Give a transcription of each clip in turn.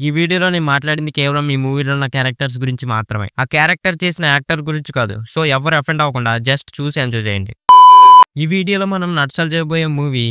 ఈ వీడియోలో నేను మాట్లాడింది కేవలం ఈ మూవీలో ఉన్న క్యారెక్టర్స్ గురించి మాత్రమే. ఆ క్యారెక్టర్ చేసిన యాక్టర్ గురించి కాదు. సో ఎవరు అఫెండ్ అవ్వకుండా జస్ట్ చూసి ఎంజాయ్ చేయండి. ఈ వీడియోలో మనం నచ్చలు చేయబోయే మూవీ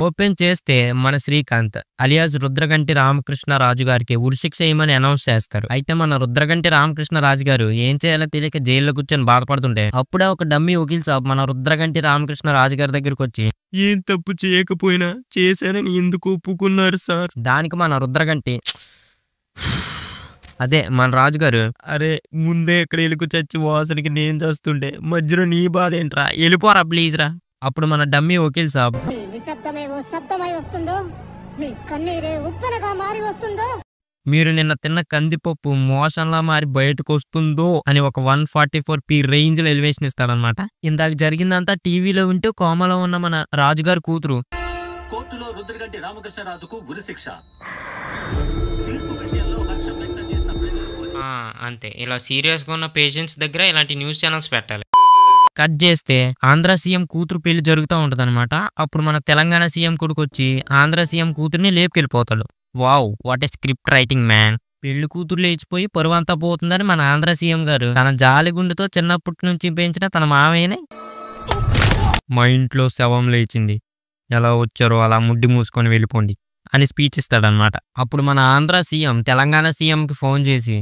ఓపెన్ చేస్తే మన శ్రీకాంత్ అలియాస్ రుద్రగంటి రామకృష్ణ రాజు గారికి ఉరిశిక్ష చేయమని అనౌన్స్ చేస్తారు. అయితే మన రుద్రగంటి రామకృష్ణ రాజు గారు ఏం చేయాలో తెలియక జైల్లో కూర్చొని బాధపడుతుంటే అప్పుడే ఒక డమ్మీ వకీల్ సాబ్ మన రుద్రగంటి రామకృష్ణ రాజు గారి దగ్గరికి వచ్చి ఏం తప్పు చేయకపోయినా చేశానని ఎందుకు ఒప్పుకున్నారు సార్? దానికి మన రుద్రగంటి అదే మన రాజుగారు, అరే ముందే ఎక్కడ ఎలుగు చచ్చి వాసనకి నేను చేస్తుండే మధ్యలో నీ బాధ ఏంట్రా? వెళ్ళిపోరా ప్లీజ్ రా. అప్పుడు మన డమ్మీ వకీల్ సాబ్ మీరు నిన్న తిన్న కందిపప్పు మోషన్లా మారి బయటకు వస్తుందో అని ఒక 144p రేంజ్ లో ఎలివేషన్ ఇస్తాడనమాట. ఇందాక జరిగిందంతా టీవీలో వింటూ కోమలో ఉన్న మన రాజుగారు కూతురు కోర్టులో రుద్రగంటి రామకృష్ణరాజుకు ఉరిశిక్ష. అంతే. ఇలా సీరియస్ గా ఉన్న పేషెంట్స్ దగ్గర ఇలాంటి న్యూస్ ఛానల్స్ పెట్టాలి. కట్ చేస్తే ఆంధ్ర సీఎం కూతురు పెళ్లి జరుగుతూ ఉంటది అనమాట. అప్పుడు మన తెలంగాణ సీఎం కొడుకు వచ్చి ఆంధ్ర సీఎం కూతుర్ని లేపుకెళ్ళిపోతాడు. Wow, what a script writing man. పెళ్లి కూతురు లేచిపోయి పరువంతా పోతుందని మన ఆంధ్ర సీఎం గారు తన జాలి గుండెతో చిన్నప్పటి నుంచి పెంచిన తన మామయ్యని మా ఇంట్లో శవం లేచింది, ఎలా వచ్చారో అలా ముడ్డి మూసుకొని వెళ్ళిపోండి అని స్పీచ్ ఇస్తాడనమాట. అప్పుడు మన ఆంధ్ర సీఎం తెలంగాణ సీఎం కి ఫోన్ చేసి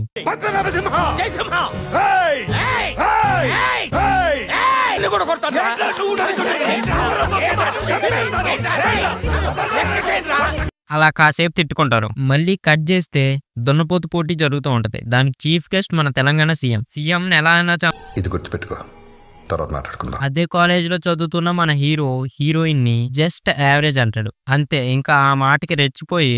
అలా కాసేపు తిట్టుకుంటారు. మళ్ళీ కట్ చేస్తే దున్నపోతు పోటీ జరుగుతూ ఉంటది. దానికి చీఫ్ గెస్ట్ మన తెలంగాణ సీఎం ఎలా అయినా ఇది గుర్తుపెట్టుకో, తర్వాత మాట్లాడుకుందాం. అదే కాలేజ్ లో చదువుతున్న మన హీరోయిన్ ని జస్ట్ యావరేజ్ అంటాడు. అంతే. ఇంకా ఆ మాటకి రెచ్చిపోయి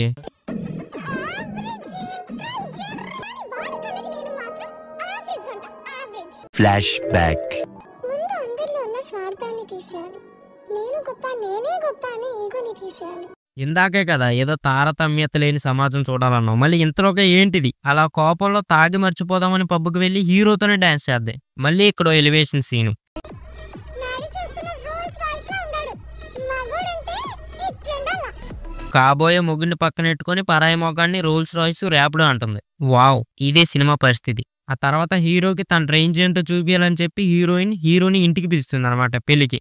ఫ్లాష్ బ్యాక్. ఇందాకే కదా ఏదో తారతమ్యత లేని సమాజం చూడాలన్నావు, మళ్ళీ ఇంతలోకే ఏంటిది? అలా కోపంలో తాగి మర్చిపోదామని పబ్బుకి వెళ్ళి హీరోతోనే డాన్స్ చేద్దాం. మళ్ళీ ఇక్కడ ఎలివేషన్ సీను. కాబోయే మొగుడిని పక్కనెట్టుకొని పరాయి మొగాడిని రోల్స్ రాయ్స్ ర్యాపిడో అంటుంది. వావ్, ఇదే సినిమా పరిస్థితి. ఆ తర్వాత హీరోకి తన రేంజ్ ఏంటో చూపించాలని చెప్పి హీరోని ఇంటికి పిలుస్తుంది అనమాట పెళ్లికి.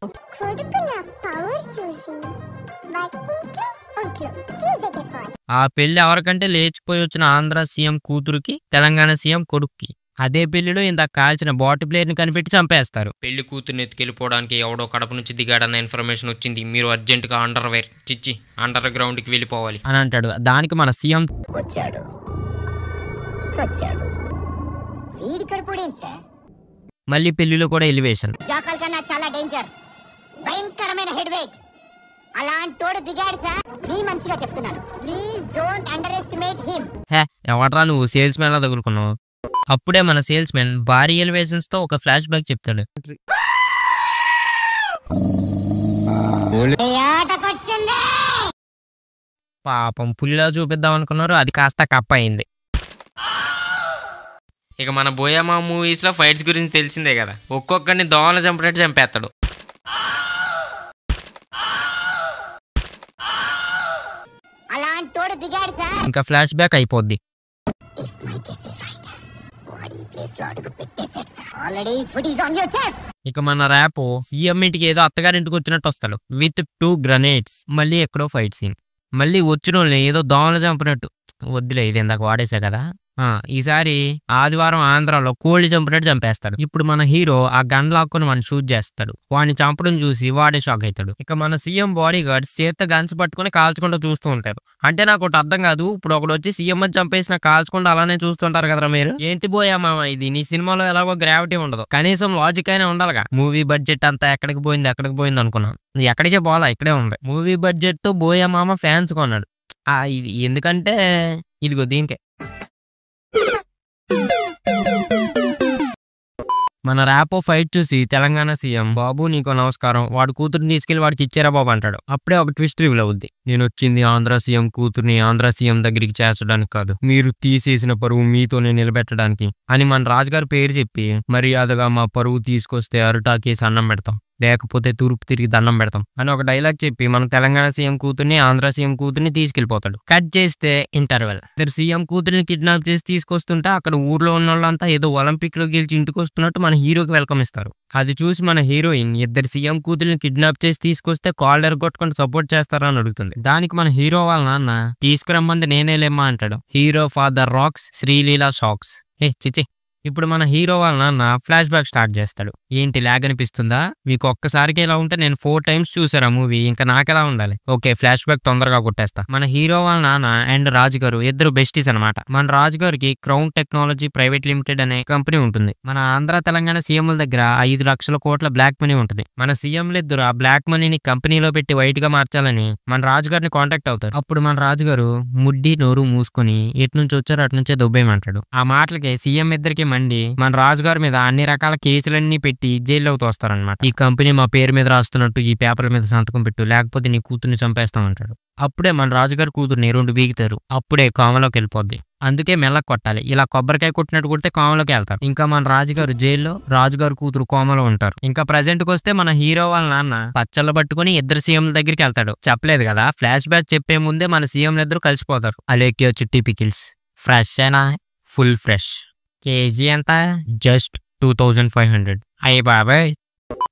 ఆ పెళ్లి ఎవరికంటే లేచిపోయి వచ్చిన ఆంధ్ర సీఎం కూతురుకి తెలంగాణ సీఎం కొడుక్కి. అదే పెళ్లిలో ఇందాక కాల్చిన బాటి ప్లేయర్ ని కనిపెట్టి చంపేస్తారు. పెళ్లి కూతుర్ని ఎత్తుకెళ్ళిపోవడానికి ఎవడో కడప నుంచి దిగాడన్న ఇన్ఫర్మేషన్ వచ్చింది, మీరు అర్జెంట్ గా అండర్ గ్రౌండ్ కి వెళ్ళిపోవాలి అని అంటాడు. దానికి మన సీఎం వచ్చాడు. మళ్ళీ పెళ్లిలో కూడా ఎలివేషన్. ఎవట్రా నువ్వు సేల్స్ మ్యాన్ లా తగులుకున్నావు. అప్పుడే మన సేల్స్ మ్యాన్ భారీ ఎలివేషన్స్ తో ఒక ఫ్లాష్ బ్యాక్ చెప్తాడు. పాపం పులిలా చూపిద్దాం అనుకున్నారు, అది కాస్త కప్ప అయింది. ఇక మన బోయమా మూవీస్ లో ఫైట్స్ గురించి తెలిసిందే కదా, ఒక్కొక్కరిని దోమలు చంపినట్టు చంపేస్తాడు. ఇంకా ఫ్లాష్ బ్యాక్ అయిపోద్ది. ఇక మన ర్యాపో సీఎం ఇంటికి ఏదో అత్తగారింటికి వచ్చినట్టు వస్తాడు విత్ 2 గ్రనేడ్స్. మళ్ళీ ఎక్కడో ఫైట్ సీన్. మళ్ళీ వచ్చిన ఏదో దోమలు చంపినట్టు. వద్దులే, ఇది ఇందాక వాడేసా కదా. ఈసారి ఆదివారం ఆంధ్రాలో కోళ్లు చంపినట్టు చంపేస్తాడు. ఇప్పుడు మన హీరో ఆ గన్ లాక్కుని వాడిని షూట్ చేస్తాడు. వాడిని చంపడం చూసి వాడే షాక్ అవుతాడు. ఇక మన సీఎం బాడీ గార్డ్స్ చేత గన్స్ పట్టుకుని కాల్చుకుంటూ చూస్తూ ఉంటారు. అంటే నాకు ఒకటి అర్థం కాదు, ఇప్పుడు ఒకడు వచ్చి సీఎం అని చంపేసిన కాల్చుకుంటూ అలానే చూస్తుంటారు కదా మీరు. ఏంటి బోయమా ఇది? నీ సినిమాలో ఎలాగో గ్రావిటీ ఉండదు, కనీసం లాజిక్ అయినా ఉండాలిగా. మూవీ బడ్జెట్ అంతా ఎక్కడికి పోయింది అనుకున్నాను. ఎక్కడికే పోలా, ఇక్కడే ఉంది. మూవీ బడ్జెట్ తో బోయమామ ఫ్యాన్స్ కొన్నాడు. ఇది ఎందుకంటే ఇదిగో దీనికే. మన ర్యాపో ఫైట్ చూసి తెలంగాణ సీఎం బాబు నీకు నమస్కారం, వాడు కూతురుని తీసుకెళ్లి వాడికి ఇచ్చారా బాబు అంటాడు. అప్పుడే ఒక ట్విస్ట్ రివీల్ అవుద్ది. నేను వచ్చింది ఆంధ్ర సీఎం కూతుర్ని ఆంధ్ర సీఎం దగ్గరికి చేర్చడానికి కాదు, మీరు తీసేసిన పరువు మీతోనే నిలబెట్టడానికి అని మన రాజుగారి పేరు చెప్పి మర్యాదగా మా పరువు తీసుకొస్తే అరుటాకేసి అన్నం పెడతాం. లేకపోతే తూర్పు తిరిగి దండం పెడతాం అని ఒక డైలాగ్ చెప్పి మన తెలంగాణ సీఎం కూతుర్ని ఆంధ్ర సీఎం కూతుర్ని తీసుకెళ్లిపోతాడు. కట్ చేస్తే ఇంటర్వెల్. ఇద్దరు సీఎం కూతురిని కిడ్నాప్ చేసి తీసుకొస్తుంటే అక్కడ ఊర్లో ఉన్న వాళ్ళంతా ఏదో ఒలింపిక్ లో గెలిచి ఇంటికి వస్తున్నట్టు మన హీరోకి వెల్కమ్ ఇస్తారు. అది చూసి మన హీరోయిన్ ఇద్దరు సీఎం కూతురిని కిడ్నాప్ చేసి తీసుకొస్తే కాల్ ఎరగొట్టుకొని సపోర్ట్ చేస్తారా అని అడుగుతుంది. దానికి మన హీరో వాళ్ళ నాన్న తీసుకురమ్మంది నేనేలేమ్మా అంటాడు. Hero father rocks, Sreeleela shocks. చిచి. ఇప్పుడు మన హీరో వాళ్ళ నాన్న ఫ్లాష్ బ్యాక్ స్టార్ట్ చేస్తాడు. ఏంటి లాగ్ అనిపిస్తుందా? మీకు ఒక్కసారికి ఇలా ఉంటే నేను 4 times చూసారా మూవీ, ఇంకా నాకెలా ఉండాలి? ఓకే, ఫ్లాష్ బ్యాక్ తొందరగా కొట్టేస్తా. మన హీరో వాళ్ళ నాన్న అండ్ రాజు గారు ఇద్దరు బెస్టీస్ అనమాట. మన రాజు గారికి క్రౌన్ టెక్నాలజీ ప్రైవేట్ లిమిటెడ్ అనే కంపెనీ ఉంటుంది. మన ఆంధ్ర తెలంగాణ సీఎంల దగ్గర 5 లక్షల కోట్ల బ్లాక్ మనీ ఉంటుంది. మన సీఎంలు ఇద్దరు ఆ బ్లాక్ మనీని కంపెనీలో పెట్టి వైట్ గా మార్చాలని మన రాజు గారిని కాంటాక్ట్ అవుతారు. అప్పుడు మన రాజు గారు ముడ్డి నోరు మూసుకొని ఎటు నుంచి వచ్చారో అటు నుంచే దుబ్బేయమంటాడు. ఆ మాటలకి సీఎం ఇద్దరికి మండి మన రాజుగారి మీద అన్ని రకాల కేసులన్నీ పెట్టి జైల్లోకి తోస్తారనమాట. ఈ కంపెనీ మా పేరు మీద రాస్తున్నట్టు ఈ పేపర్ల మీద సంతకం పెట్టు, లేకపోతే నీ కూతుర్ని చంపేస్తామంటాడు. అప్పుడే మన రాజుగారి కూతుర్ని 2 బీగుతారు. అప్పుడే కోమలోకి వెళ్ళిపోద్ది. అందుకే మెల్లకి కొట్టాలి. ఇలా కొబ్బరికాయ కొట్టినట్టు కొడితే కోమలోకి వెళ్తారు. ఇంకా మన రాజుగారు జైల్లో, రాజుగారు కూతురు కోమలో ఉంటారు. ఇంకా ప్రెజెంట్ కి వస్తే మన హీరో వాళ్ళ నాన్న పచ్చళ్ళు పట్టుకుని ఇద్దరు సీఎంల దగ్గరికి వెళ్తాడు. చెప్పలేదు కదా, ఫ్లాష్ బ్యాక్ చెప్పే ముందే మన సీఎంలు ఇద్దరు కలిసిపోతారు. అలేక్యో చిట్టి పికిల్స్ ఫ్రెష్ అయినా ఫుల్ ఫ్రెష్. కేజీ ఎంత? జస్ట్ 2500. అయ్యి బాబాయ్.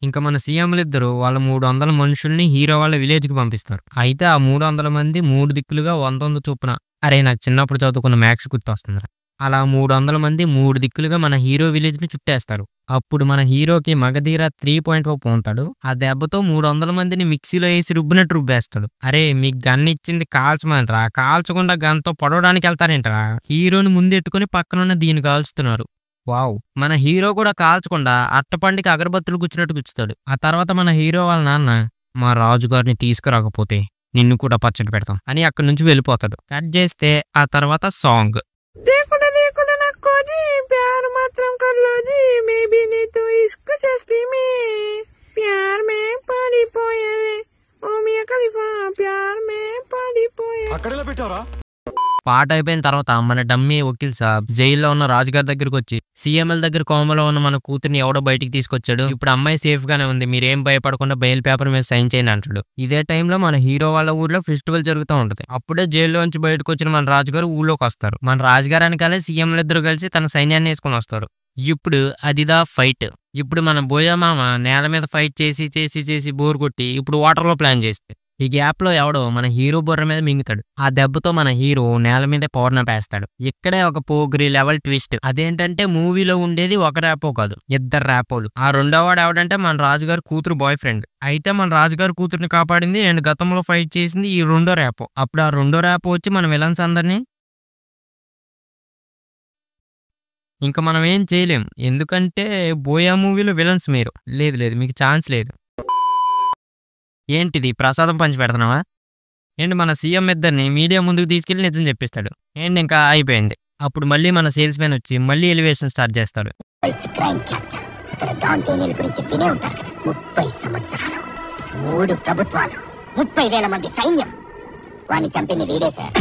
ఇంకా మన సీఎంలు ఇద్దరు వాళ్ళ 300 మనుషుల్ని హీరో వాళ్ళ విలేజ్ కి పంపిస్తారు. అయితే ఆ 300 మంది 3 దిక్కులుగా 100 చొప్పున. అరే నాకు చిన్నప్పుడు చదువుకున్న మ్యాథ్స్ గుర్తొస్తుంది. అలా 300 మంది 3 దిక్కులుగా మన హీరో విలేజ్ ని చుట్టేస్తారు. అప్పుడు మన హీరోకి మగధీర 3.0 పోతాడు. ఆ దెబ్బతో 300 మందిని మిక్సీలో వేసి రుబ్బినట్టు రుబ్బేస్తాడు. అరే మీకు గన్ ఇచ్చింది కాల్చమనరా, కాల్చకుండా గన్తో పొడవడానికి వెళ్తారేంటరా? హీరోని ముందెట్టుకుని పక్కనున్న దీన్ని కాల్చుతున్నారు. వావ్. మన హీరో కూడా కాల్చకుండా అట్టపండికి అగరబత్తులు గుచ్చినట్టు గుచ్చుతాడు. ఆ తర్వాత మన హీరో వాళ్ళ నాన్న మా రాజుగారిని తీసుకురాకపోతే నిన్ను కూడా పచ్చడి పెడతాం అని అక్కడి నుంచి వెళ్ళిపోతాడు. కట్ చేస్తే ఆ తర్వాత సాంగ్. పాట అయిపోయిన తర్వాత మన డమ్మీ వకీల్ సాబ్ జైల్లో ఉన్న రాజుగారి దగ్గరకు వచ్చి సీఎంఎల్ దగ్గర కోమలో ఉన్న మన కూతుర్ని ఎవడో బయటికి తీసుకొచ్చాడు, ఇప్పుడు అమ్మాయి సేఫ్ గానే ఉంది, మీరేం భయపడకుండా బెయిల్ పేపర్ మీద సైన్ చేయండి అంటాడు. ఇదే టైంలో మన హీరో వాళ్ళ ఊర్లో ఫెస్టివల్ జరుగుతూ ఉంటది. అప్పుడే జైల్లో నుంచి బయటకు వచ్చిన మన రాజుగారు ఊళ్ళోకి వస్తారు. మన రాజుగారు వెనకాలే సీఎంలు ఇద్దరు కలిసి తన సైన్యాన్ని వేసుకొని వస్తారు. ఇప్పుడు అదిదా ఫైట్. ఇప్పుడు మన బోయమామ నేల మీద ఫైట్ చేసి చేసి చేసి బోర్ కొట్టి ఇప్పుడు వాటర్ లో ప్లాన్ చేస్తే ఈ గ్యాప్ లో ఎవడో మన హీరో బుర్ర మీద మింగుతాడు. ఆ దెబ్బతో మన హీరో నేల మీద పౌర్ణపేస్తాడు. ఇక్కడే ఒక పోగ్రి లెవెల్ ట్విస్ట్. అదేంటంటే మూవీలో ఉండేది ఒక ర్యాపో కాదు, 2 ర్యాపోలు. ఆ రెండో వాడు ఎవడంటే మన రాజుగారి కూతురు బాయ్ ఫ్రెండ్. అయితే మన రాజుగారి కూతురుని కాపాడింది అండ్ గతంలో ఫైట్ చేసింది ఈ రెండో ర్యాపో. అప్పుడు ఆ రెండో ర్యాపో వచ్చి మన విలన్స్ అందరినీ ఇంకా మనం ఏం చేయలేం, ఎందుకంటే బోయా మూవీలో విలన్స్ మీరు. లేదు మీకు ఛాన్స్ లేదు. ఏంటిది ప్రసాదం పంచి పెడుతున్నావా ఏంటి? మన సీఎం ఇద్దరిని మీడియా ముందుకు తీసుకెళ్లి నిజం చెప్పిస్తాడు. ఏంటి ఇంకా అయిపోయింది. అప్పుడు మళ్ళీ మన సేల్స్ మ్యాన్ వచ్చి మళ్ళీ ఎలివేషన్ స్టార్ట్ చేస్తాడు. 3 ప్రభుత్వాలు, 30,000 మంది సైన్యం, వాణ్ణి చంపింది వీడే సార్.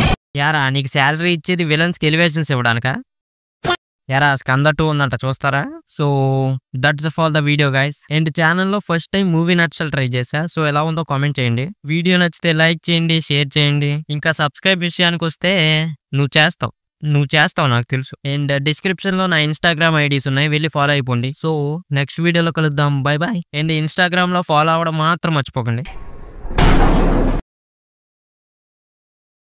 యారా నీకు శాలరీ ఇచ్చేది విలన్స్ కి ఎలివేషన్స్ ఇవ్వడానికా? యారా స్కంద 2 ఉందంట, చూస్తారా? So that's all the video guys. And ఛానల్లో ఫస్ట్ టైం మూవీ నట్సల్ ట్రై చేశా. సో ఎలా ఉందో కామెంట్ చేయండి. వీడియో నచ్చితే లైక్ చేయండి, షేర్ చేయండి. ఇంకా సబ్స్క్రైబ్ విషయానికి వస్తే నువ్వు చేస్తావు నాకు తెలుసు. అండ్ డిస్క్రిప్షన్ లో నా ఇన్స్టాగ్రామ్ ఐడీస్ ఉన్నాయి, వెళ్ళి ఫాలో అయిపోండి. సో నెక్స్ట్ వీడియోలో కలుద్దాం. Bye bye. అండ్ ఇన్స్టాగ్రామ్ లో ఫాలో అవ్వడం మాత్రం మర్చిపోకండి.